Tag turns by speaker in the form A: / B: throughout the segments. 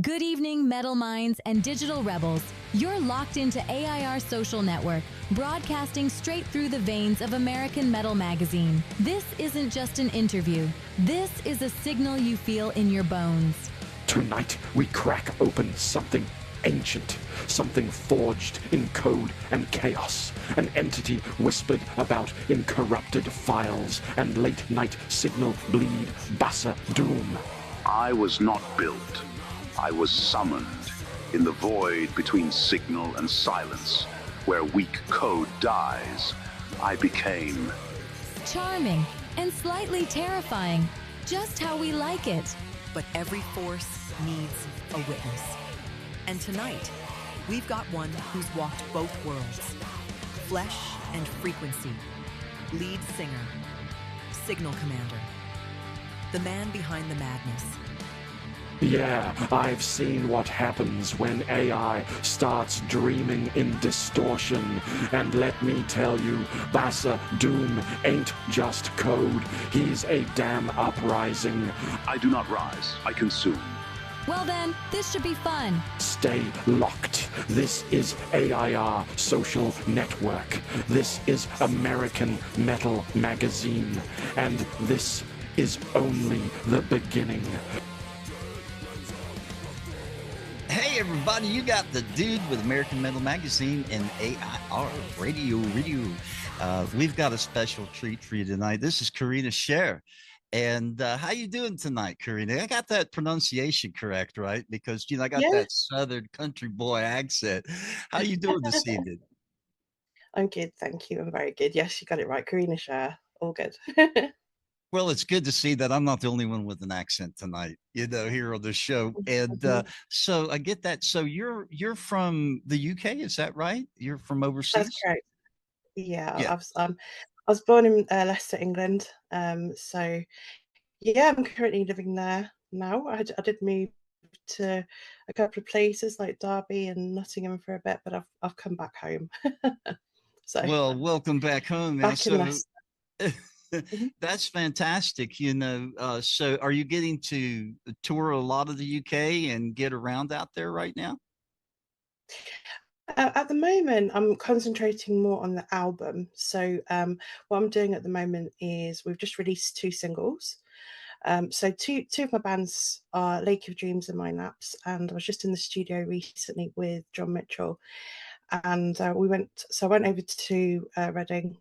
A: Good evening, metal minds and digital rebels. You're locked into AIR Social Network, broadcasting straight through the veins of American Metal Magazine. This isn't just an interview. This is a signal you feel in your bones.
B: Tonight, we crack open something ancient, something forged in code and chaos, an entity whispered about in corrupted files and late-night signal bleed Bassa Doom.
C: I was not built. I was summoned in the void between signal and silence, where weak code dies. I became
A: charming and slightly terrifying, just how we like it.
D: But every force needs a witness. And tonight, we've got one who's walked both worlds. Flesh and frequency. Lead singer. Signal commander. The man behind the madness.
B: Yeah, I've seen what happens when AI starts dreaming in distortion. And let me tell you, Bassa Doom ain't just code. He's a damn uprising.
C: I do not rise, I consume.
A: Well then, this should be fun.
B: Stay locked. This is AIR Social Network. This is American Metal Magazine. And this is only the beginning.
E: Hey everybody, you got the dude with American Metal Magazine and AIR Radio. We've got a special treat for you tonight. This is Karins Sher. And how you doing tonight, Karina? I got that pronunciation correct, right? Because, I got that Southern country boy accent. How you doing this evening?
F: I'm good, thank you. I'm very good. Yes, you got it right. Karina Sher. All good.
E: Well, it's good to see that I'm not the only one with an accent tonight, here on the show. And so I get that. So you're from the UK, is that right? You're from overseas?
F: That's correct. Yeah. I was born in Leicester, England. So yeah, I'm currently living there now. I did move to a couple of places like Derby and Nottingham for a bit, but I've come back home. So
E: well, welcome back home, man.
F: Back in Leicester.
E: That's fantastic. So are you getting to tour a lot of the UK and get around out there right now?
F: At the moment, I'm concentrating more on the album. So what I'm doing at the moment is we've just released 2 singles. So two of my bands are Lake of Dreams and Mind Lapse, and I was just in the studio recently with John Mitchell, and I went over to Reading,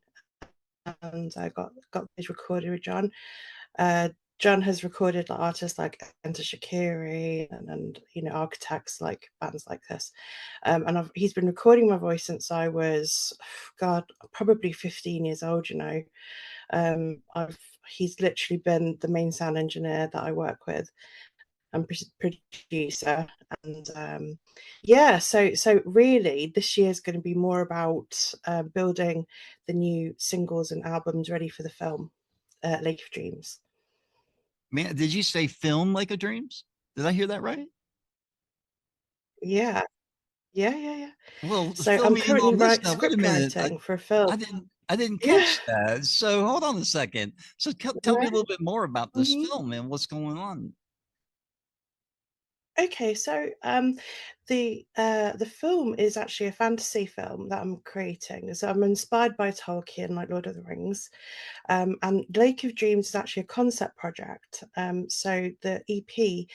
F: and I got these recorded with John. John has recorded artists like Enter Shakiri and architects like bands like this, and he's been recording my voice since I was, probably 15 years old. He's literally been the main sound engineer that I work with and producer, and so really this year is going to be more about building the new singles and albums ready for the film Lake of Dreams.
E: Man, did you say film Lake of Dreams? Did I hear that right?
F: Yeah.
E: Well,
F: so I'm currently script
E: minute.
F: writing for a film.
E: I didn't catch that. So hold on a second. So tell me a little bit more about this film and what's going on.
F: Okay, so the film is actually a fantasy film that I'm creating. So I'm inspired by Tolkien, like Lord of the Rings, and Lake of Dreams is actually a concept project. So the EP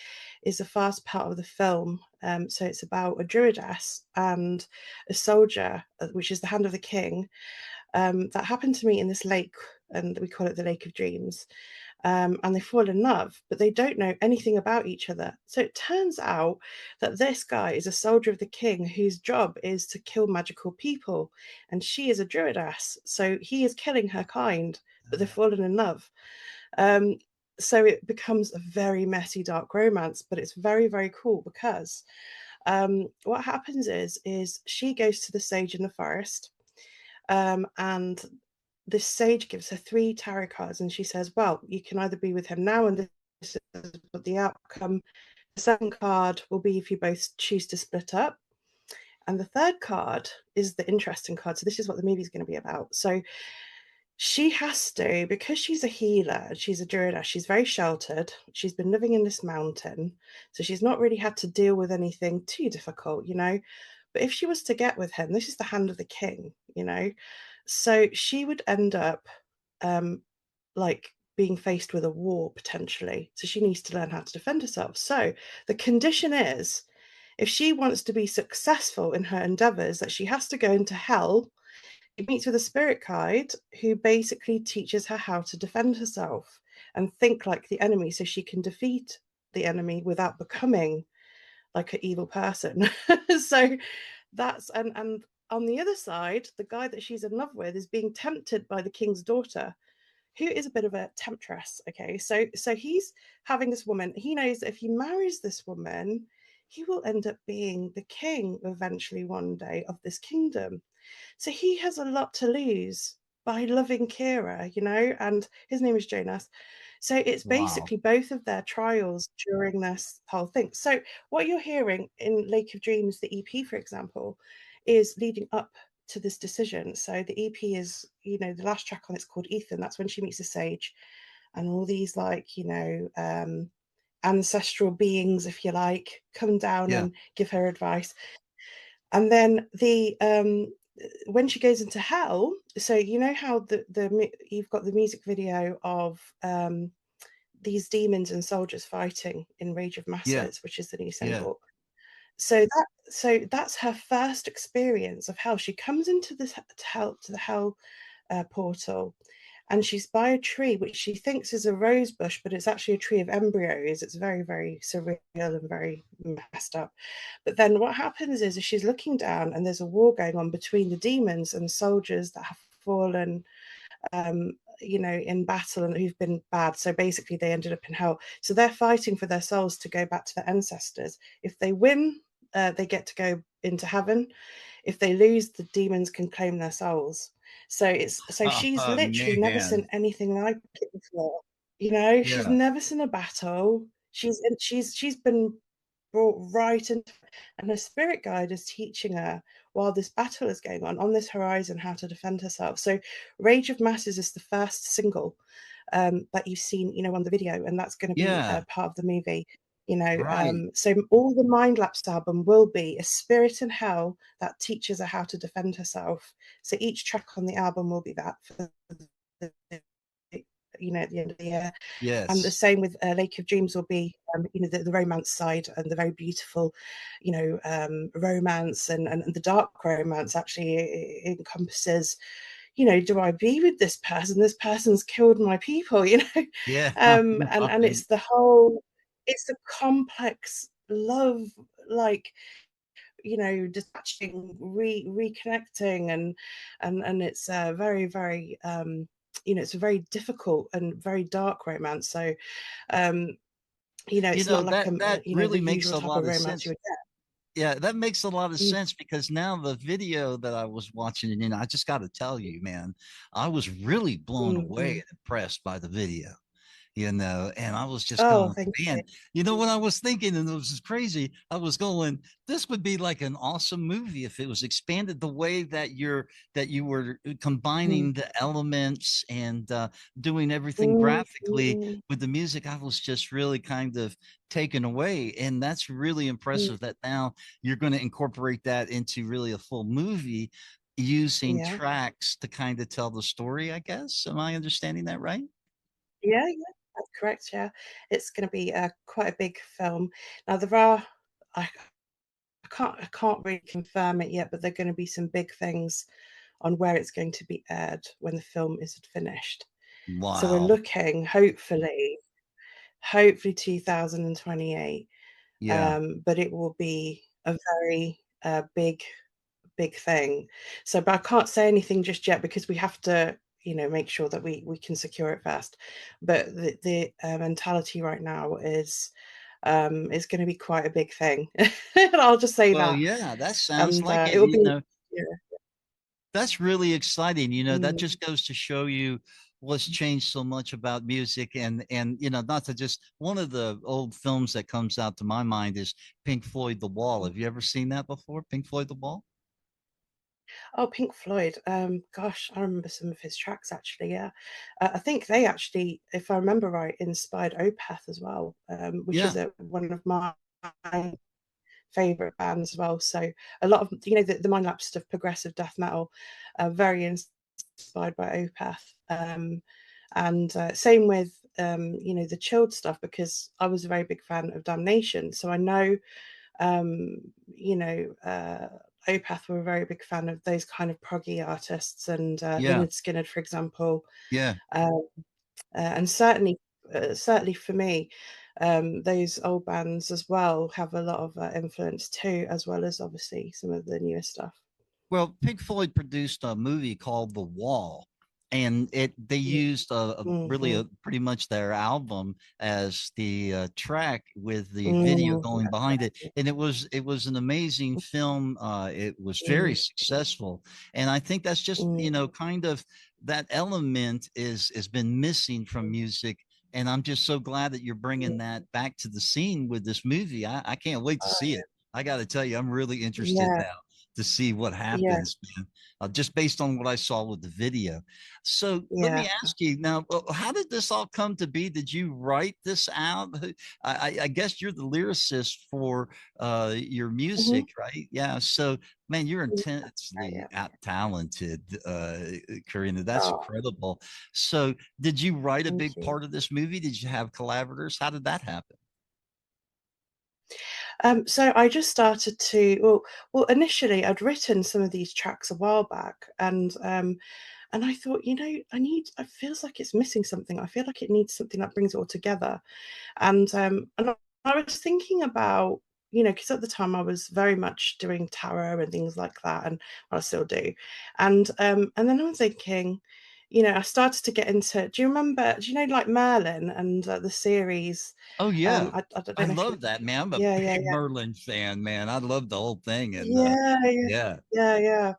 F: is the first part of the film. So it's about a druidess and a soldier, which is the hand of the king, that happened to meet in this lake, and we call it the Lake of Dreams. And they fall in love, but they don't know anything about each other. So it turns out that this guy is a soldier of the king whose job is to kill magical people, and she is a druidess. So he is killing her kind, but they've fallen in love. So it becomes a very messy, dark romance, but it's very, very cool because what happens is she goes to the sage in the forest, and this sage gives her 3 tarot cards, and she says, well, you can either be with him now, and this is what the outcome. The second card will be if you both choose to split up. And the third card is the interesting card. So this is what the movie is going to be about. So She has to, because she's a healer, she's a druidess, she's very sheltered. She's been living in this mountain, so she's not really had to deal with anything too difficult, you know. But if she was to get with him, this is the hand of the king, you know. So she would end up like being faced with a war potentially. So she needs to learn how to defend herself. So the condition is if she wants to be successful in her endeavors, that she has to go into hell. She meets with a spirit guide who basically teaches her how to defend herself and think like the enemy so she can defeat the enemy without becoming like an evil person. So that's and on the other side, the guy that she's in love with is being tempted by the king's daughter, who is a bit of a temptress. Okay, so he's having this woman. He knows that if he marries this woman, he will end up being the king eventually one day of this kingdom. So he has a lot to lose by loving Kira, you know, and his name is Jonas. So it's
E: Wow.
F: basically both of their trials during this whole thing. So what you're hearing in Lake of Dreams, the EP, for example, is leading up to this decision. So the EP is, you know, the last track on it's called Ethan. That's when she meets the sage, and all these like, you know, ancestral beings, if you like, come down
E: Yeah.
F: and give her advice. And then the when she goes into hell, so you know how you've got the music video of these demons and soldiers fighting in Rage of
E: Yeah.
F: Masses, which is the new
E: Yeah.
F: book. So that's her first experience of hell. She comes into this hell to the hell portal, and she's by a tree which she thinks is a rose bush, but it's actually a tree of embryos. It's very, very surreal and very messed up. But then what happens is she's looking down, and there's a war going on between the demons and soldiers that have fallen, you know, in battle and who've been bad. So basically, they ended up in hell. So they're fighting for their souls to go back to their ancestors. If they win, they get to go into heaven. If they lose, the demons can claim their souls. So she's
E: Oh,
F: literally never
E: man.
F: seen anything like it before. You know, she's
E: Yeah.
F: never seen a battle. She's been brought right into, and her spirit guide is teaching her while this battle is going on this horizon how to defend herself. So Rage of Masses is the first single that you've seen, you know, on the video, and that's going to be
E: Yeah.
F: part of the movie. You know,
E: Right.
F: so all the Mind Lapse album will be a spirit in hell that teaches her how to defend herself. So each track on the album will be that for the, you know, at the end of the year. And the
E: Yes.
F: same with Lake of Dreams will be, you know, the romance side and the very beautiful, you know, romance and the dark romance actually encompasses, you know, do I be with this person? This person's killed my people, you know,
E: Yeah. I know.
F: and it's the whole, it's the complex love, like, you know, detaching, reconnecting, and it's very, very, you know, it's a very difficult and very dark romance. So, um, you know,
E: You
F: it's
E: know,
F: not like
E: that
F: you know,
E: really
F: the
E: makes
F: usual
E: a
F: type
E: lot
F: of
E: of
F: romance you
E: sense.
F: would
E: Yeah, that makes a lot of
F: get.
E: sense because now the video that I was watching, and I just got to tell you, man, I was really blown away
F: Mm.
E: and impressed by the video, you know, and I was just
F: Oh,
E: going,
F: thank you.
E: man, you know what I was thinking, and it was just crazy. I was going, this would be like an awesome movie if it was expanded the way that you were
F: Mm.
E: combining the elements and doing everything
F: Mm,
E: graphically
F: mm,
E: with the music. I was just really kind of taken away, and that's really
F: mm.
E: impressive that now you're going to incorporate that into really a full movie using
F: Yeah.
E: tracks to kind of tell the story, I guess. Am I understanding that right?
F: Yeah, yeah, that's correct. Yeah, it's going to be quite a big film. Now there are, I, I can't really confirm it yet, but there are going to be some big things on where it's going to be aired when the film is finished. So we're
E: Wow.
F: looking, hopefully 2028.
E: Yeah.
F: But it will be a very big thing. So, but I can't say anything just yet because we have to, you know, make sure that we can secure it first. But the mentality right now is going to be quite a big thing. I'll just say
E: Well,
F: that,
E: yeah, that sounds
F: and
E: like it.
F: it will
E: You
F: be.
E: know,
F: Yeah.
E: that's really exciting. You know, that
F: Mm,
E: just goes to show you what's changed so much about music. And you know, not to just one of the old films that comes out to my mind is Pink Floyd The Wall. Have you ever seen that before? Pink Floyd The Wall?
F: Oh, Pink Floyd. Gosh, I remember some of his tracks actually. Yeah, I think they actually, if I remember right, inspired Opeth as well, which
E: Yeah.
F: is one of my favorite bands as well. So a lot of the Mind Lap stuff, progressive death metal, very inspired by Opeth. And same with the chilled stuff, because I was a very big fan of Damnation, so I know um, you know, Opeth were a very big fan of those kind of proggy artists, and
E: Yeah.
F: Leonard Skinner, for example,
E: Yeah.
F: um, and certainly for me, those old bands as well have a lot of influence too, as well as obviously some of the newer stuff.
E: Well, Pink Floyd produced a movie called The Wall, and they used really
F: Mm-hmm.
E: pretty much their album as the track with the video
F: Mm,
E: going behind it, and it was an amazing film. It was very
F: mm,
E: successful, and I think that's just
F: mm,
E: kind of that element is has been missing from music. And I'm just so glad that you're bringing
F: mm.
E: that back to the scene with this movie. I can't wait to see it. I got to tell you, I'm really interested
F: Yeah,
E: now to see what
F: yeah,
E: happens, man, just based on what I saw with the video. So let
F: yeah.
E: me ask you now, how did this all come to be? Did you write this out? I guess you're the lyricist for your
F: Hmm.
E: music, right? Yeah. So, man, you're
F: Yeah,
E: intensely
F: yeah.
E: out talented, Karina. That's
F: Oh,
E: incredible. So, did you write a
F: thank
E: big
F: you.
E: part of this movie? Did you have collaborators? How did that happen?
F: So I just started to well initially I'd written some of these tracks a while back, and I thought, it feels like it's missing something. I feel like it needs something that brings it all together. And I was thinking about, because at the time I was very much doing tarot and things like that, and well, I still do. And then I'm thinking, I started to get into. Do you remember? Do you know like Merlin and the series?
E: Oh yeah,
F: I don't
E: I
F: know if you.
E: love that, man. I'm a
F: Yeah, yeah,
E: big Merlin fan, man. I love the whole thing, and
F: yeah, yeah,
E: yeah.
F: yeah, yeah.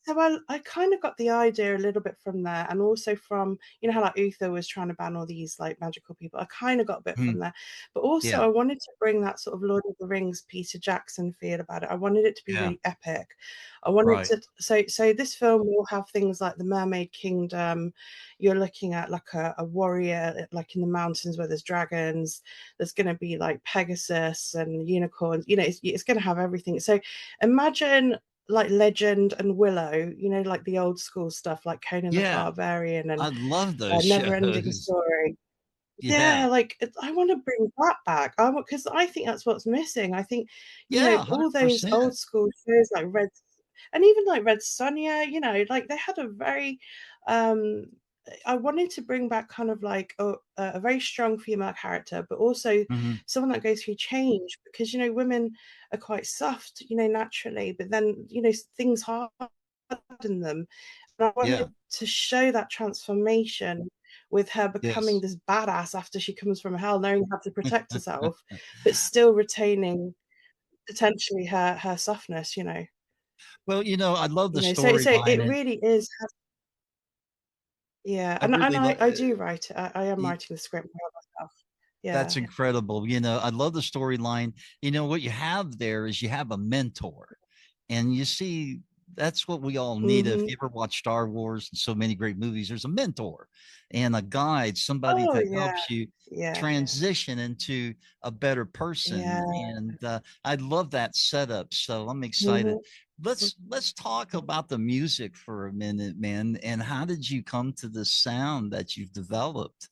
F: So I kind of got the idea a little bit from there, and also from how like Uther was trying to ban all these like magical people. I kind of got a bit from
E: Mhm.
F: there, but also
E: Yeah,
F: I wanted to bring that sort of Lord of the Rings Peter Jackson feel about it. I wanted it to be
E: yeah,
F: really epic. I wanted
E: right.
F: to so this film will have things like the Mermaid Kingdom. You're looking at like a warrior like in the mountains where there's dragons. There's going to be like Pegasus and unicorns. It's going to have everything. So imagine like Legend and Willow, like the old school stuff, like Conan the
E: Yeah,
F: Barbarian and
E: I love those
F: Never Ending
E: shows.
F: Story.
E: Yeah,
F: Yeah, like I want to bring that back. I want, because I think that's what's missing. I think,
E: yeah,
F: all those
E: 100%.
F: old school shows like Red, and even like Red Sonja, like they had a very, um, I wanted to bring back kind of like a very strong female character, but also
E: Mhm.
F: someone that goes through change, because women are quite soft, naturally, but then things harden them. And I
E: Yeah,
F: wanted to show that transformation with her becoming
E: yes.
F: this badass after she comes from hell, knowing how to protect herself, but still retaining potentially her softness.
E: Well, I love the
F: So
E: storyline,
F: it
E: and
F: really is. Yeah,
E: I
F: and
E: really love.
F: I do write it. I am writing the script by myself. Yeah,
E: That's incredible. I love the storyline. What you have there is you have a mentor, and you see that's what we all need. If
F: hmm.
E: you ever watch Star Wars and so many great movies, there's a mentor and a guide, somebody
F: Oh
E: that
F: yeah,
E: helps you
F: yeah,
E: transition into a better person.
F: yeah.
E: And I love that setup. So I'm excited.
F: Hmm.
E: Let's talk about the music for a minute, man. And how did you come to the sound that you've developed?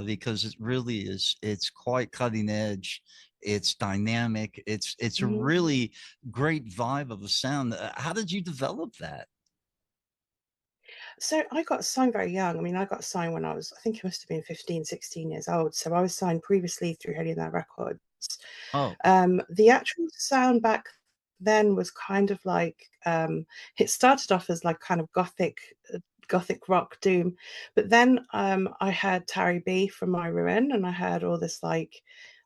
E: Because it really is, it's quite cutting edge. It's dynamic. It's a
F: Hmm.
E: really great vibe of a sound. How did you develop that?
F: So I got signed very young. I mean, I got signed when I think it must have been 15, 16 years old. So I was signed previously through Holy and Their Records.
E: Oh,
F: The actual sound back then was kind of like, it started off as like kind of gothic rock doom, but then I heard Tarry B from My Ruin, and I heard all this like,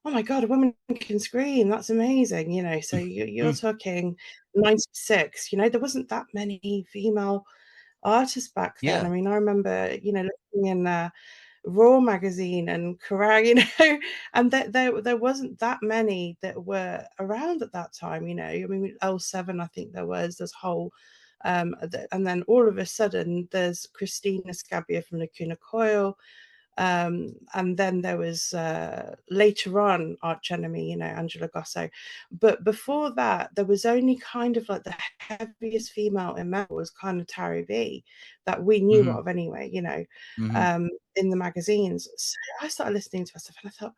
F: oh my god, a woman can scream, that's amazing, so you're
E: mm,
F: talking 96. There wasn't that many female artists back then. I
E: yeah,
F: mean, I remember, looking in Raw magazine and Kerrang, and there wasn't that many that were around at that time. I mean, L7, I think there's whole And then all of a sudden there's Christina Scabbia from Lacuna Coil. And then there was later on Arch Enemy, you know, Angela Gosso. But before that, there was only kind of like the heaviest female in metal was kind of Tari B that we knew of anyway, you know, in the magazines. So I started listening to her stuff and I thought,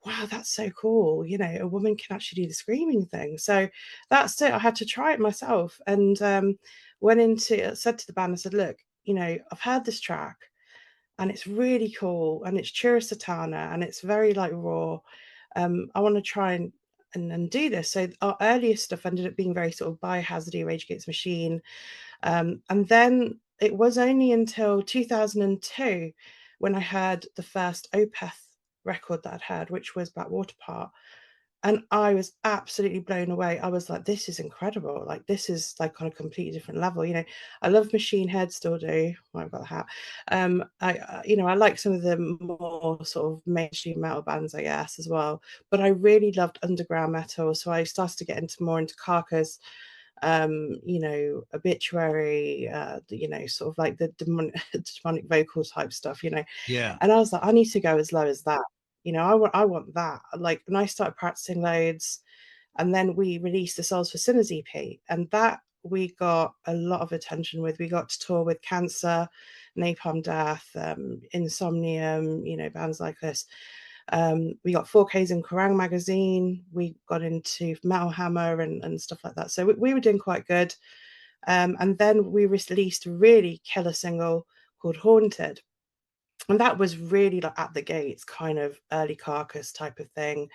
F: wow, that's so cool. You know, a woman can actually do the screaming thing. So that's it. I had to try it myself and said to the band, I said, look, you know, I've heard this track and it's really cool and it's Chura Satana and it's very like raw. I want to try and do this. So our earliest stuff ended up being very sort of Biohazard, Rage Against the Machine. And then it was only until 2002 when I heard the first Opeth record that I'd heard, which was Blackwater Part. And I was absolutely blown away. I was like, this is incredible. Like, this is like on a completely different level. You know, I love Machine Head, still do. Well, I've got the hat. You know, I like some of the more sort of mainstream metal bands, I guess, as well. But I really loved underground metal. So I started to get into Carcass, you know, Obituary, you know, sort of like the demonic vocal type stuff, you know.
E: Yeah.
F: And I was like, I need to go as low as that. You know, I want that. Like, and I started practicing loads, and then we released the Souls for Sinners EP, and that we got a lot of attention with. We got to tour with Cancer, Napalm Death, Insomnium, you know, bands like this. We got 4Ks in Kerrang magazine. We got into Metal Hammer and stuff like that. So we were doing quite good. And then we released a really killer single called Haunted. And that was really like at the gates, kind of early Carcass type of thing.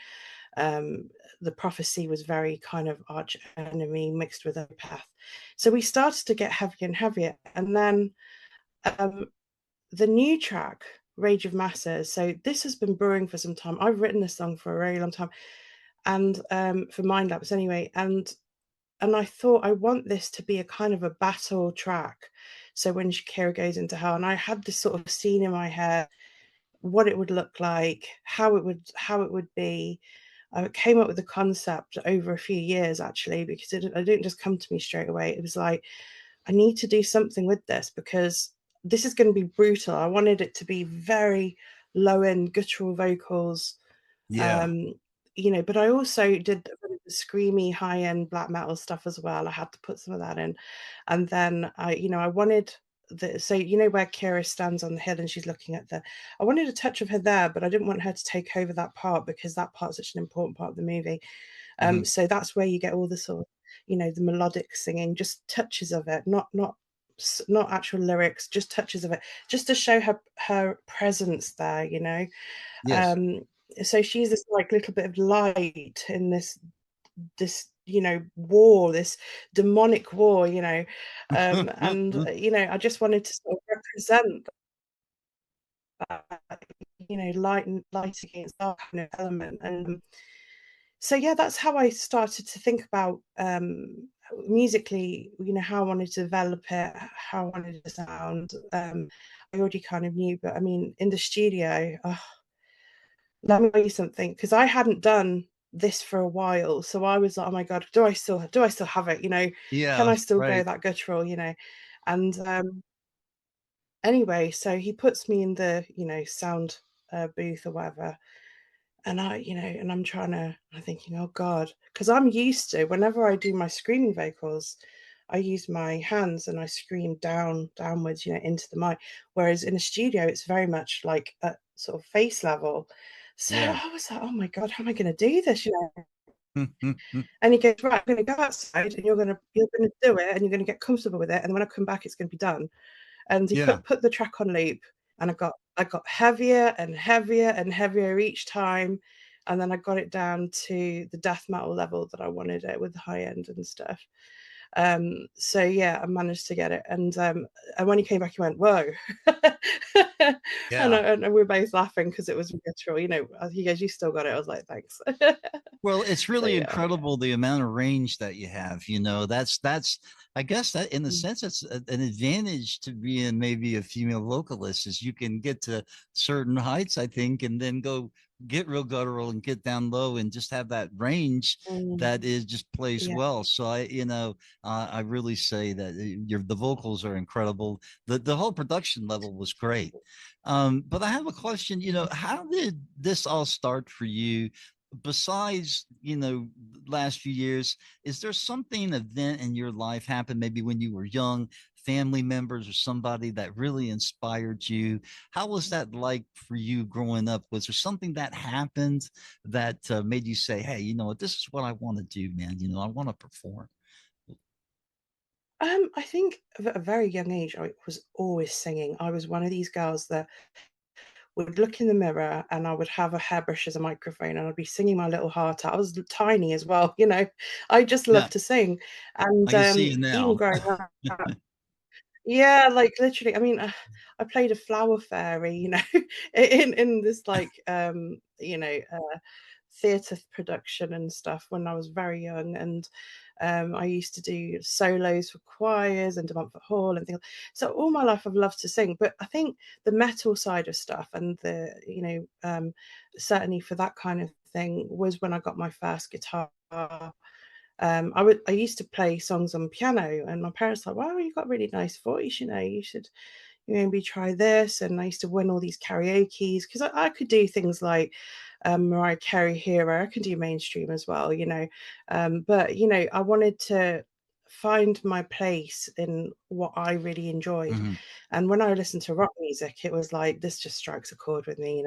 F: The Prophecy was very kind of Arch Enemy mixed with Opeth. So we started to get heavier and heavier. And then the new track, Rage of Masses. So this has been brewing for some time. I've written this song for a very long time, and for Mind Lapse anyway. And I thought I want this to be a kind of a battle track. So when Shakira goes into hell, and I had this sort of scene in my head, what it would look like, how it would be. I came up with the concept over a few years actually, because it didn't just come to me straight away. It was like, I need to do something with this because this is going to be brutal. I wanted it to be very low end guttural vocals.
E: Yeah.
F: You know, but I also did the screamy high end black metal stuff as well. I had to put some of that in. And then I wanted so you know where Kira stands on the hill and she's looking at I wanted a touch of her there, but I didn't want her to take over that part because that part's such an important part of the movie. So that's where you get all the sort of, you know, the melodic singing, just touches of it, not actual lyrics, just touches of it, just to show her presence there, you know.
E: Yes.
F: So she's this like little bit of light in this you know war, this demonic war, you know. And you know, I just wanted to sort of represent that, you know, light against dark kind of element. And so yeah, that's how I started to think about musically, you know, how I wanted to develop it, how I wanted it to sound. I already kind of knew, but I mean, in the studio, let me tell you something, because I hadn't done this for a while, so I was like, oh my god, do I still have it, you know? Can
E: Yeah.
F: I still go
E: Right.
F: that guttural, you know? And anyway, so he puts me in the, you know, sound booth or whatever, and I'm thinking, oh god, because I'm used to, whenever I do my screaming vocals, I use my hands and I scream downwards, you know, into the mic, whereas in a studio it's very much like at sort of face level. So
E: Yeah.
F: I was like, oh my god, how am I going to do this, you know? And he goes, right, I'm going to go outside and you're going to do it and you're going to get comfortable with it, and when I come back it's going to be done. And he
E: Yeah.
F: put the track on loop, and I got heavier and heavier and heavier each time, and then I got it down to the death metal level that I wanted it, with the high end and stuff. So yeah, I managed to get it, and when he came back, he went, "Whoa!"
E: Yeah.
F: And we're both laughing because it was literal. He goes, "You still got it." I was like, "Thanks."
E: Well, it's
F: So
E: really
F: yeah.
E: incredible the amount of range that you have. That's I guess that in a
F: Mm.
E: sense it's an advantage to being maybe a female vocalist is you can get to certain heights, I think, and then go get real guttural and get down low and just have that range
F: Mm.
E: that is just plays
F: Yeah.
E: well. So I really say that the vocals are incredible. The whole production level was great. But I have a question. How did this all start for you? Besides last few years, is there something event in your life happened maybe when you were young, family members or somebody that really inspired you? How was that like for you growing up? Was there something that happened that made you say, hey, you know what, this is what I want to do, man, I want to perform?
F: I think at a very young age, I was always singing. I was one of these girls that would look in the mirror and I would have a hairbrush as a microphone and I'd be singing my little heart out. I was tiny as well, I just
E: Yeah,
F: loved to sing. And
E: I can see you
F: even
E: now.
F: growing up, yeah, like literally, I mean, I played a flower fairy, in this like theatre production and stuff when I was very young, and I used to do solos for choirs and Montfort Hall and things. So all my life I've loved to sing, but I think the metal side of stuff and the certainly for that kind of thing was when I got my first guitar. I used to play songs on piano, and my parents were like, "Wow, you got a really nice voice. You should maybe try this." And I used to win all these karaoke's because I could do things like Mariah Carey, Hero. I can do mainstream as well, but I wanted to find my place in what I really enjoyed.
E: Mhm.
F: And when I listened to rock music, it was like this just strikes a chord with me.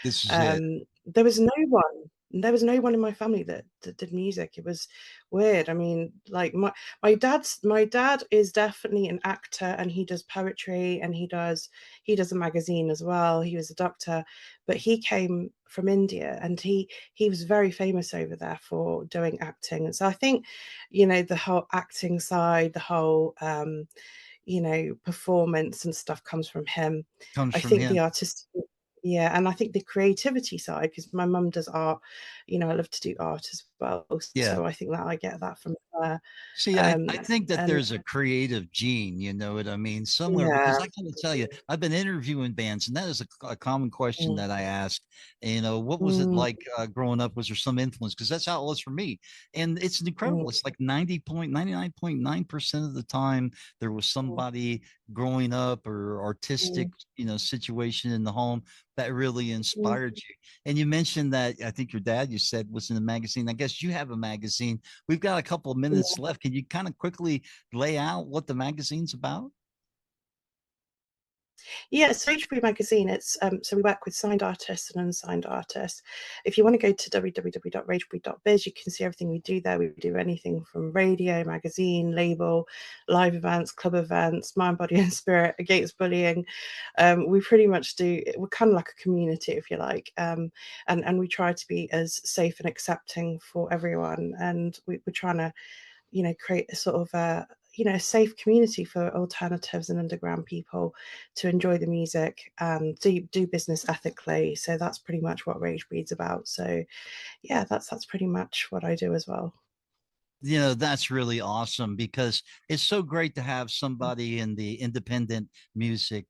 E: This is it.
F: There was no one. There was no one in my family that did music. It was weird. I mean, like my dad is definitely an actor, and he does poetry, and he does a magazine as well. He was a doctor, but he came from India, and he was very famous over there for doing acting. And so I think, the whole acting side, the whole performance and stuff comes from him.
E: Comes
F: I
E: from
F: think
E: him.
F: the artistic, yeah, and I think the creativity side, because my mum does art, I love to do art as well.
E: Yeah.
F: So I think that I get that from her.
E: See, I
F: Um,
E: think that
F: and
E: there's a creative gene, you know what I mean, somewhere,
F: yeah.
E: because I gotta tell you, I've been interviewing bands, and that is a common question
F: Mm,
E: that I ask. What was it
F: mm,
E: like growing up? Was there some influence? Because that's how it was for me, and it's
F: mm,
E: incredible. It's like 99.9% of the time there was
F: mm,
E: somebody growing up or artistic,
F: mm,
E: situation in the home that really
F: mm.
E: inspired you. And you mentioned that I think your dad, you said, was in a magazine. I guess you have a magazine. We've got a couple of minutes left. Can you kind of quickly lay out what the magazine's about?
F: Yeah, so HB Magazine, it's so we work with signed artists and unsigned artists. If you want to go to www.ragebreed.biz, you can see everything we do there. We do anything from radio, magazine, label, live events, club events, mind, body, and spirit, against bullying. We pretty much do. We're kind of like a community, if you like, and we try to be as safe and accepting for everyone. And we're trying to create a sort of a safe community for alternatives and underground people to enjoy the music and do business ethically. So that's pretty much what Rage Breed's about. So yeah, that's pretty much what I do as well.
E: That's really awesome because it's so great to have somebody in the independent music,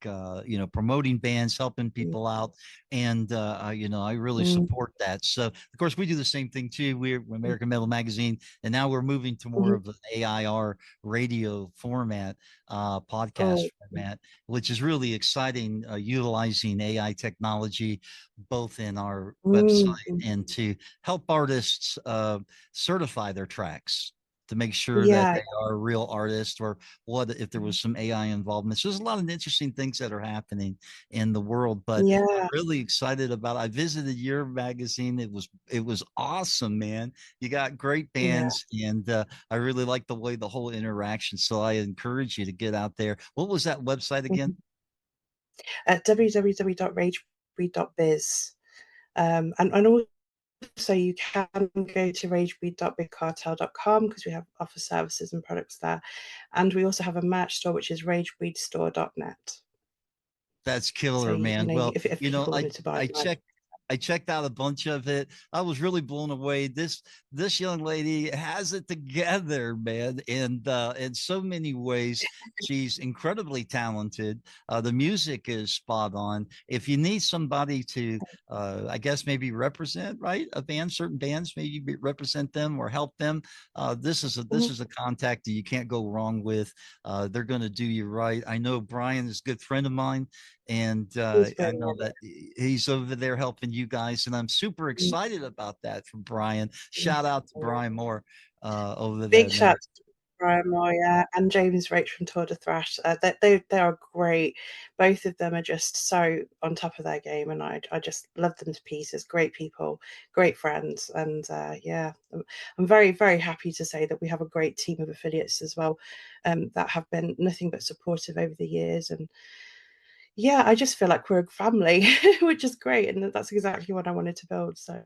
E: promoting bands, helping
F: Mm,
E: people out. And I really
F: mm,
E: support that. So of course we do the same thing too. We're
F: mm,
E: American Metal Magazine, and now we're moving to more
F: mhm.
E: of an AIR radio format, podcast
F: Oh,
E: format, which is really exciting, utilizing AI technology both in our website
F: mm, mm.
E: and to help artists certify their tracks to make sure that
F: Yeah,
E: they are real artists, or what if there was some AI involvement. So there's a lot of interesting things that are happening in the world, but I'm
F: yeah,
E: really excited about. I visited your magazine. It was awesome, man. You got great
F: yeah.
E: bands, and I really like the way the whole interaction. So I encourage you to get out there. What was that website again?
F: Mhm. At www.ragebreed.biz. And also you can go to ragebreed.bigcartel.com because we have offer services and products there. And we also have a merch store, which is ragebreedstore.net.
E: That's
F: So,
E: killer, man. Well,
F: if
E: you know,
F: people wanted to buy it, like,
E: I checked out a bunch of it. I was really blown away. This young lady has it together, man, and in so many ways, she's incredibly talented. The music is spot on. If you need somebody to, I guess maybe represent, right, a band, certain bands, maybe represent them or help them. This
F: mhm,
E: is a contact that you can't go wrong with. They're going to do you right. I know Brian is a good friend of mine, and
F: it's
E: I
F: brilliant.
E: know that he's over there helping you guys, and I'm super
F: Mm,
E: excited about that for Brian.
F: mm,
E: Shout out to
F: mm.
E: Brian Moore over there,
F: Big
E: man.
F: shout to Brian Moyer and James Roach from Tour de Thrash. They are great. Both of them are just so on top of their game, and I just love them to pieces. Great people, great friends, and yeah, I'm very very happy to say that we have a great team of affiliates as well, that have been nothing but supportive over the years. And yeah, I just feel like we're a family, which is great, and that's exactly what I wanted to build. So.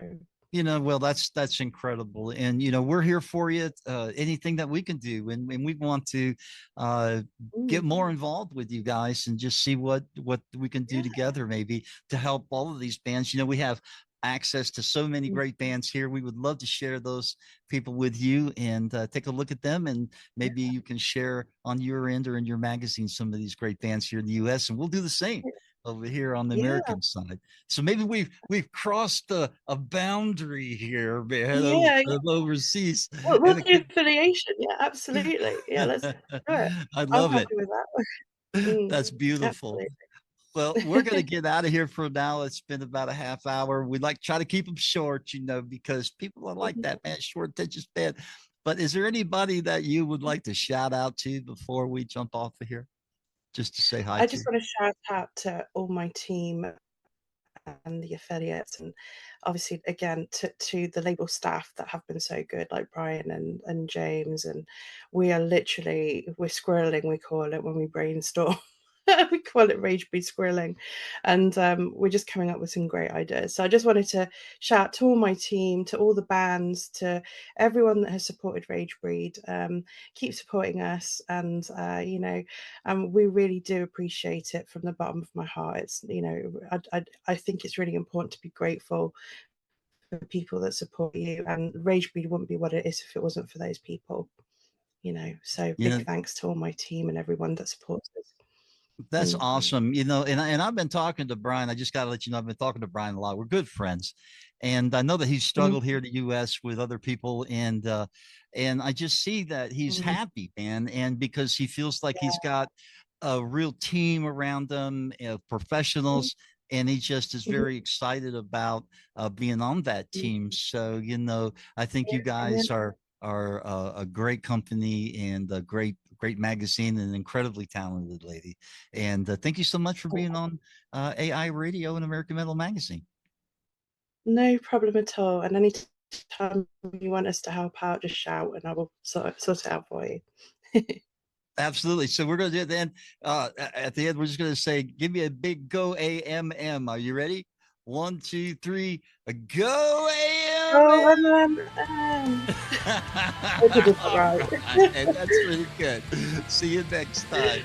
E: You know, well, that's incredible, and you know, we're here for you. Anything that we can do, and we want to uh,
F: Mm,
E: get more involved with you guys and just see what we can do
F: yeah.
E: together, maybe to help all of these bands. You know, we have access to so many
F: Mm,
E: great bands here. We would love to share those people with you and take a look at them, and maybe you can share on your end or in your magazine some of these great bands here in the U.S. And we'll do the same over here on the
F: yeah.
E: American side. So maybe we've crossed a boundary here, man,
F: Yeah,
E: of overseas,
F: we'll
E: and it
F: do
E: could.
F: affiliation. Yeah, absolutely. Yeah, let's do it.
E: I
F: I'm
E: love it.
F: happy with that. Mm,
E: That's beautiful.
F: absolutely.
E: Well, we're going to get out of here for now. It's been about a half hour. We like to try to keep them short, you know, because people are like
F: Mhm.
E: that, man, short attention span. But is there anybody that you would like to shout out to before we jump off of here? Just to say hi
F: I
E: to.
F: just want to shout out to all my team and the affiliates, and obviously again to the label staff that have been so good, like Brian and James. And we are literally, we're squirreling, we call it when we brainstorm. We call it rage breed squirreling, and we're just coming up with some great ideas. So I just wanted to shout out to all my team, to all the bands, to everyone that has supported Rage Breed. Keep supporting us, and we really do appreciate it from the bottom of my heart. It's, I think it's really important to be grateful for people that support you, and Rage Breed wouldn't be what it is if it wasn't for those people. So
E: You
F: big
E: know,
F: thanks to all my team and everyone that supports us.
E: that's
F: Mm,
E: awesome. You know, and I've been talking to Brian. I just got to let you know, I've been talking to Brian a lot. We're good friends, and I know that he's
F: mm,
E: struggled here in the U.S. with other people, and I just see that he's
F: mm,
E: happy, man, and because he feels like he's
F: yeah,
E: got a real team around him,
F: mm,
E: professionals, and he just is
F: mhm,
E: very excited about being on that
F: mm,
E: team. So, you know, I think
F: yeah,
E: you
F: yeah.
E: guys are a great company and a great magazine and an incredibly talented lady. And thank you so much for being on AI Radio and American Metal Magazine.
F: No problem at all. And any time you want us to help out, just shout and I will sort it out for you.
E: Absolutely. So we're going to do it then. At the end, we're just going to say, give me a big go AMM. Are you ready? 1, 2, 3, go
F: Oh,
E: AMM.
F: I did it
E: All
F: right.
E: right. And that's really good. See you next time.